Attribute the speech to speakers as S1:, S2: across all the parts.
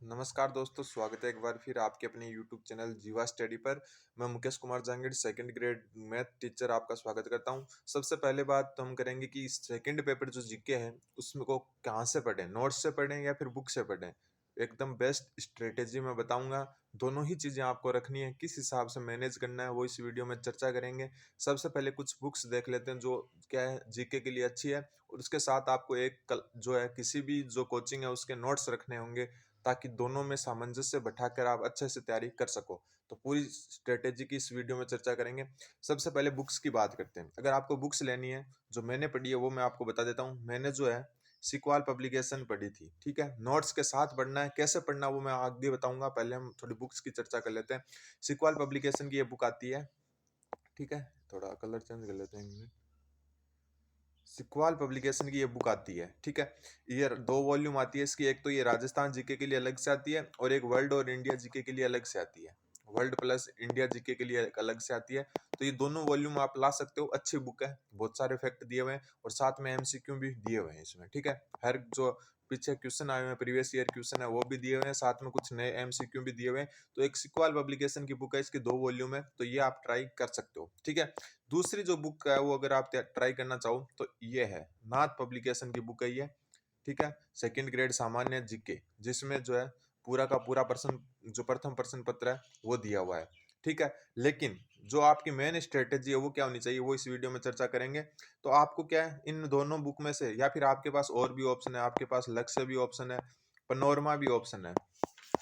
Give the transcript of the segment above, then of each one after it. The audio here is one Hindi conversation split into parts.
S1: नमस्कार दोस्तों, स्वागत है एक बार फिर आपके अपने यूट्यूब चैनल जीवा स्टडी पर। मैं Mukesh Kumar Jahangir second grade math teacher आपका स्वागत करता हूं। सबसे पहले बात तो हम करेंगे कि सेकंड पेपर जो जीके है उसमें को कहाँ से पढ़ें, नोट्स से पढ़ें या फिर बुक से पढ़ें। एकदम बेस्ट स्ट्रेटेजी मैं बताऊंगा। दोनों ही चीजें आपको रखनी है, किस हिसाब से मैनेज करना है वो इस वीडियो में चर्चा करेंगे। सबसे पहले कुछ बुक्स देख लेते हैं जो क्या है जीके के लिए अच्छी है, और उसके साथ आपको जो है किसी भी जो कोचिंग है उसके नोट्स रखने होंगे, ताकि दोनों में सामंजस्य बैठाकर आप अच्छे से तैयारी कर सको। तो पूरी स्ट्रेटेजी की इस वीडियो में चर्चा करेंगे। सबसे पहले बुक्स की बात करते हैं। अगर आपको बुक्स लेनी है, जो मैंने पढ़ी है वो मैं आपको बता देता हूँ। मैंने जो है सिक्वाल पब्लिकेशन पढ़ी थी, ठीक है। नोट्स के साथ पढ़ना है, कैसे पढ़ना वो मैं आगे बताऊंगा। पहले हम थोड़ी बुक्स की चर्चा कर लेते हैं। सिक्वाल पब्लिकेशन की ये बुक आती है, ठीक है। थोड़ा कलर चेंज कर लेते हैं। सिक्वाल पब्लिकेशन की ये बुक आती है, ठीक है। ये दो वॉल्यूम आती है इसकी। एक तो ये राजस्थान जीके के लिए अलग से आती है, और एक वर्ल्ड और इंडिया जीके के लिए अलग से आती है। वर्ल्ड प्लस इंडिया जीके के लिए एक अलग से आती है। तो ये दोनों वॉल्यूम आप ला सकते हो, अच्छी बुक है, बहुत सारे फैक्ट दिए हुए हैं और साथ में एमसीक्यू भी दिए हुए हैं इसमें, ठीक है। हर जो पीछे क्वेश्चन आए हुए हैं, प्रीवियस ईयर क्वेश्चन है वो भी दिए हुए हैं, साथ में कुछ नए एमसीक्यू भी दिए हुए हैं। तो एक सिक्वाल पब्लिकेशन की बुक है, इसकी दो वॉल्यूम है, तो ये आप ट्राई कर सकते हो, ठीक है। दूसरी जो बुक है वो अगर आप ट्राई करना चाहो तो ये है नाथ पब्लिकेशन की बुक है ये, ठीक है। सेकंड ग्रेड सामान्य जीके, जिसमें जो है पूरा का पूरा प्रश्न, जो प्रथम प्रश्न पत्र है वो दिया हुआ है, ठीक है। लेकिन जो आपकी मेन स्ट्रेटेजी है वो क्या होनी चाहिए वो इस वीडियो में चर्चा करेंगे। तो आपको क्या है, इन दोनों बुक में से, या फिर आपके पास और भी ऑप्शन है, आपके पास लक्ष्य भी ऑप्शन है, पनोरमा भी ऑप्शन है।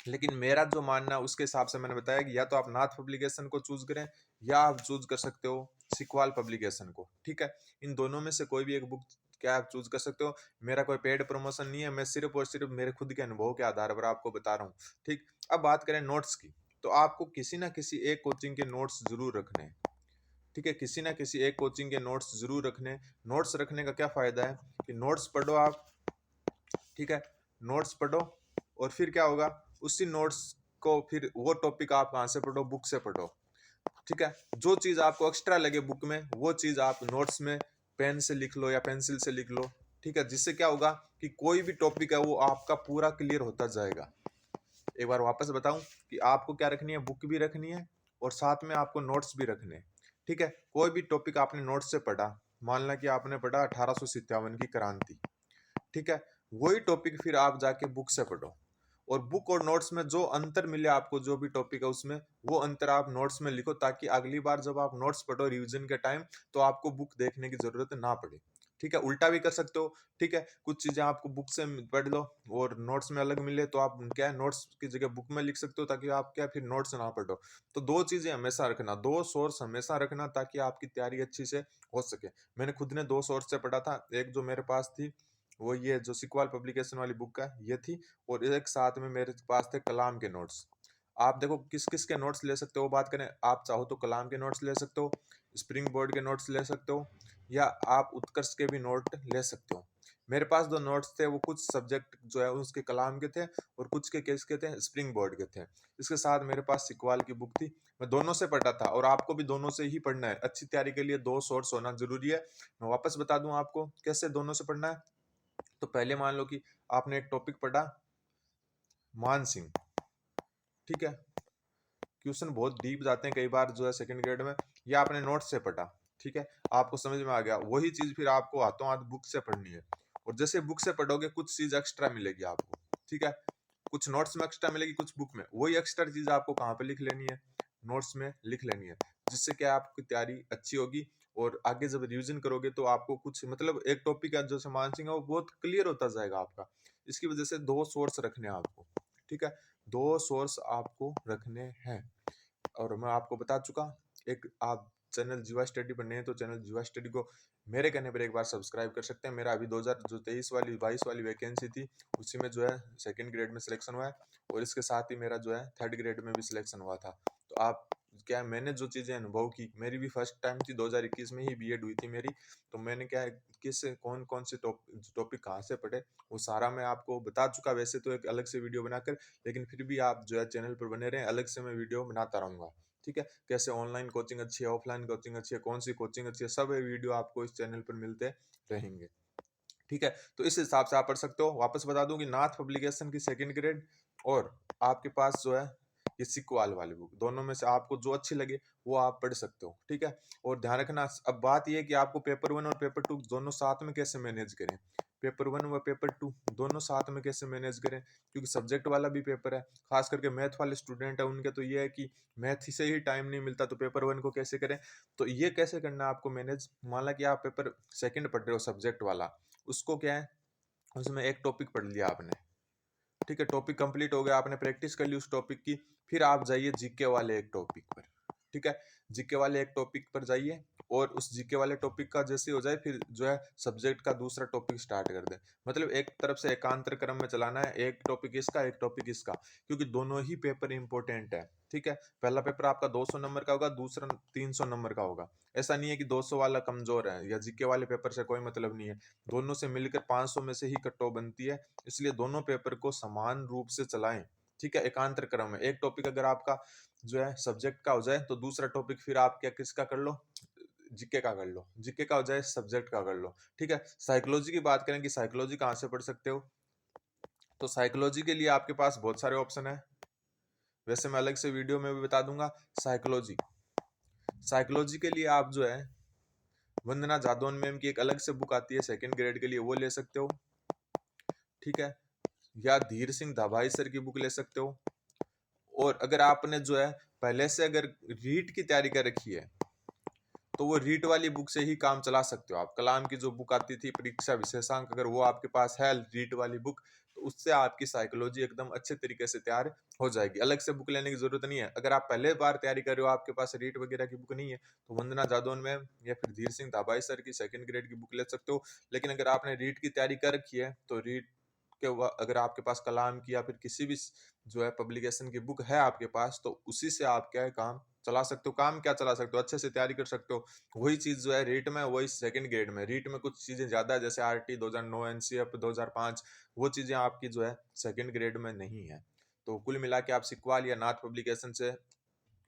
S1: लेकिन मेरा जो मानना है उसके हिसाब से मैंने बताया कि या तो आप नाथ पब्लिकेशन को चूज करें, या आप चूज कर सकते हो सिक्वाल पब्लिकेशन को, ठीक है। इन दोनों में से कोई भी एक बुक क्या आप चूज कर सकते हो। मेरा कोई पेड प्रमोशन नहीं है, मैं सिर्फ और सिर्फ मेरे खुद के अनुभव के आधार पर आपको बता रहा हूँ, ठीक। अब बात करें नोट्स की, तो आपको किसी ना किसी एक कोचिंग के नोट्स जरूर रखने हैं, ठीक है। किसी ना किसी एक कोचिंग के नोट्स जरूर रखने। नोट्स रखने का क्या फायदा है कि नोट्स पढ़ो आप, ठीक है। नोट्स पढ़ो, और फिर क्या होगा, उसी नोट्स को फिर वो टॉपिक आप कहाँ से पढ़ो, बुक से पढ़ो, ठीक है। जो चीज आपको एक्स्ट्रा लगे बुक में वो चीज आप नोट्स में पेन से लिख लो या पेंसिल से लिख लो, ठीक है। जिससे क्या होगा कि कोई भी टॉपिक है वो आपका पूरा क्लियर होता जाएगा। एक बार वापस बताऊं कि आपको क्या रखनी है, बुक भी रखनी है और साथ में आपको नोट्स भी रखने हैं, ठीक है। कोई भी टॉपिक आपने नोट्स से पढ़ा, मान ला कि आपने पढ़ा 1857 की क्रांति, ठीक है। वही टॉपिक फिर आप जाके बुक से पढ़ो, और बुक और नोट्स में जो अंतर मिले आपको, जो भी टॉपिक है उसमें, वो अंतर आप नोट्स में लिखो, ताकि अगली बार जब आप नोट्स पढ़ो रिवीजन के टाइम, तो आपको बुक देखने की जरूरत ना पड़े, ठीक है। उल्टा भी कर सकते हो, ठीक है। कुछ चीजें आपको बुक से पढ़ लो और नोट्स में अलग मिले, तो आप क्या है नोट्स की जगह बुक में लिख सकते हो, ताकि आप क्या फिर नोट्स ना पढ़ो। तो दो चीजें हमेशा रखना, दो सोर्स हमेशा रखना, ताकि आपकी तैयारी अच्छी से हो सके। मैंने खुद ने दो सोर्स से पढ़ा था। एक जो मेरे पास थी वो ये जो सिक्वाल पब्लिकेशन वाली बुक है ये थी, और एक साथ में मेरे पास थे कलाम के नोट्स। आप देखो किस किस के नोट्स ले सकते हो। बात करें, आप चाहो तो कलाम के नोट्स ले सकते हो, स्प्रिंग बोर्ड के नोट्स ले सकते हो, या आप उत्कर्ष के भी नोट ले सकते हो। मेरे पास जो नोट्स थे वो कुछ सब्जेक्ट जो है उसके कलाम के थे, और कुछ के केस के थे स्प्रिंग बोर्ड के थे। इसके साथ मेरे पास सिक्वाल की बुक थी। मैं दोनों से पढ़ा था, और आपको भी दोनों से ही पढ़ना है। अच्छी तैयारी के लिए दो सोर्स होना जरूरी है। मैं वापस बता दूं आपको कैसे दोनों से पढ़ना है। तो पहले मान लो कि आपने एक टॉपिक पढ़ा मान सिंह, ठीक है। क्वेश्चन बहुत डीप जाते हैं कई बार जो है सेकंड ग्रेड में। ये आपने नोट से पढ़ा, ठीक है। आपको समझ में आ गया, वही चीज फिर आपको हाथों हाथ बुक से पढ़नी है। और जैसे बुक से पढ़ोगे कुछ चीज एक्स्ट्रा मिलेगी आपको, ठीक है। कुछ नोट्स में एक्स्ट्रा मिलेगी, कुछ बुक में। वही एक्स्ट्रा चीज आपको कहाँ पे लिख लेनी है, नोट्स में लिख लेनी है। जिससे क्या आपकी तैयारी अच्छी होगी, और आगे जब रिवीजन करोगे तो आपको कुछ मतलब एक टॉपिक है जो मानसिंह है वो बहुत क्लियर होता जाएगा आपका। इसकी वजह से दो सोर्स रखने हैं आपको, ठीक है। दो सोर्स आपको रखने हैं। और मैं आपको बता चुका, एक आप चैनल जीवा स्टडी पर नए हैं तो चैनल जीवा स्टडी को मेरे कहने पर एक बार सब्सक्राइब कर सकते हैं। मेरा अभी 2023 वाली 22 वाली वैकेंसी थी, उसी में जो है सेकंड ग्रेड में सिलेक्शन हुआ है, और इसके साथ ही मेरा जो है थर्ड ग्रेड में भी सिलेक्शन हुआ था। तो आप क्या है, मैंने जो चीज़ें अनुभव की, मेरी भी फर्स्ट टाइम थी 2021 में ही बीएड हुई थी मेरी। तो मैंने क्या है, किस कौन कौन से टॉपिक कहाँ से पढ़े वो सारा मैं आपको बता चुका, वैसे तो एक अलग से वीडियो बनाकर। लेकिन फिर भी आप जो है चैनल पर बने रहें, अलग से मैं वीडियो बनाता रहूँगा, ठीक है। कैसे ऑनलाइन कोचिंग अच्छी है, ऑफलाइन कोचिंग अच्छी है, कौन सी कोचिंग अच्छी है, सब वीडियो आपको इस चैनल पर मिलते रहेंगे। ठीक है। तो इस हिसाब से आप पढ़ सकते हो। वापस बता दूं कि नाथ पब्लिकेशन की सेकंड ग्रेड और आपके पास जो है ये सिक्वाल वाली बुक, दोनों में से आपको जो अच्छी लगे वो आप पढ़ सकते हो। ठीक है। और ध्यान रखना, अब बात ये है कि आपको पेपर 1 और पेपर 2 दोनों साथ में कैसे मैनेज करें। पेपर 1 व पेपर 2 दोनों साथ में कैसे मैनेज करें, क्योंकि सब्जेक्ट वाला भी पेपर है। खास करके मैथ वाले स्टूडेंट है उनके तो ये है कि मैथ से ही टाइम नहीं मिलता, तो पेपर 1 को कैसे करें। तो ये कैसे करना है आपको मैनेज। मान ला कि आप पेपर सेकंड पढ़ रहे हो सब्जेक्ट वाला, उसको क्या है, उसमें एक टॉपिक पढ़ लिया आपने। ठीक है, टॉपिक कंप्लीट हो गया, आपने प्रैक्टिस कर ली उस टॉपिक की। फिर आप जाइए जीके वाले एक टॉपिक पर। ठीक है, जीके वाले एक टॉपिक पर जाइए और उस जीके वाले टॉपिक का जैसे हो जाए फिर जो है सब्जेक्ट का दूसरा टॉपिक स्टार्ट कर दें। मतलब एक तरफ से एकांतर क्रम में चलाना है, एक टॉपिक इसका एक टॉपिक इसका, क्योंकि दोनों ही पेपर इंपॉर्टेंट है। ठीक है, पहला पेपर आपका 200 नंबर का होगा, दूसरा 300 नंबर का होगा। ऐसा नहीं है कि 200 वाला कमजोर है या जीके वाले पेपर से कोई मतलब नहीं है, दोनों से मिलकर 500 में से ही कट ऑफ बनती है। इसलिए दोनों पेपर को समान रूप से चलाएं। ठीक है, एकांतर क्रम में एक टॉपिक अगर आपका जो है सब्जेक्ट का हो जाए तो दूसरा टॉपिक फिर आप क्या किसका कर लो, जीके का कर लो, जीके का हो जाए सब्जेक्ट का कर लो। ठीक है, साइकोलॉजी की बात करें कि साइकोलॉजी कहाँ से पढ़ सकते हो, तो साइकोलॉजी के लिए आपके पास बहुत सारे ऑप्शन है। वैसे मैं अलग से वीडियो में भी बता दूंगा। साइकोलॉजी साइकोलॉजी के लिए आप जो है वंदना जादौन मैम की एक अलग से बुक आती है सेकंड ग्रेड के लिए, वो ले सकते हो। ठीक है, या धीर सिंह धाबाई सर की बुक ले सकते हो। और अगर आपने जो है पहले से अगर रीट की तैयारी कर रखी है तो वो रीट वाली बुक से ही काम चला सकते हो आप। कलाम की जो बुक आती थी परीक्षा विशेषांक, अगर वो आपके पास है रीट वाली बुक, तो उससे आपकी साइकोलॉजी एकदम अच्छे तरीके से तैयार हो जाएगी। अलग से बुक लेने की जरूरत नहीं है। अगर आप पहले बार तैयारी कर रहे हो, आपके पास रीट वगैरह की बुक नहीं है, तो वंदना जादौन मैम या फिर धीर सिंह धाबाई सर की सेकंड ग्रेड की बुक ले सकते हो। लेकिन अगर आपने रीट की तैयारी कर रखी है तो रीट के अगर आपके पास कलाम की या फिर किसी भी जो है पब्लिकेशन की बुक है आपके पास, तो उसी से आप क्या है काम चला सकते हो। काम क्या चला सकते हो, अच्छे से तैयारी कर सकते हो। वही चीज जो है रीट में, वही सेकंड ग्रेड में। रीट में कुछ चीजें ज्यादा है, जैसे आरटी 2009, एनसीएफ 2005, वो चीजें आपकी जो है सेकंड ग्रेड में नहीं है। तो कुल मिला के आप सिक्वाल या नाथ पब्लिकेशन से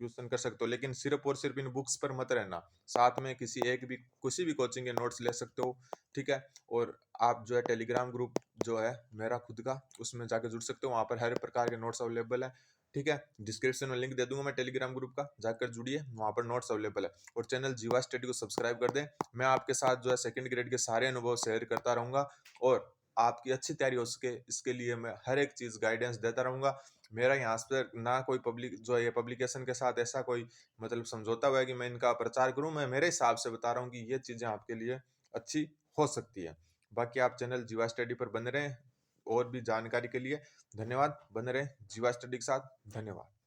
S1: ट्यूशन कर सकते हो, लेकिन सिर्फ और सिर्फ इन बुक्स पर मत रहना, साथ में किसी भी कोचिंग के नोट्स ले सकते हो। ठीक है, और आप जो है टेलीग्राम ग्रुप जो है मेरा खुद का, उसमें जाकर जुड़ सकते हो। वहां पर हर प्रकार के नोट्स अवेलेबल है। ठीक है, डिस्क्रिप्शन में लिंक दे दूंगा मैं टेलीग्राम ग्रुप का, जाकर जुड़िए, वहां पर नोट्स अवेलेबल है। और चैनल जीवा स्टडी को सब्सक्राइब कर दें। मैं आपके साथ जो है सेकंड ग्रेड के सारे अनुभव शेयर करता रहूंगा और आपकी अच्छी तैयारी हो सके इसके लिए मैं हर एक चीज गाइडेंस देता रहूंगा। मेरा यहाँ पर ना कोई पब्लिक जो है ये पब्लिकेशन के साथ ऐसा कोई मतलब समझौता हुआ है कि मैं इनका प्रचार करूं। मैं मेरे हिसाब से बता रहा हूँ कि ये चीजें आपके लिए अच्छी हो सकती है। बाकी आप चैनल जीवा स्टडी पर बने रहें और भी जानकारी के लिए। धन्यवाद, बने रहें जीवा स्टडी के साथ। धन्यवाद।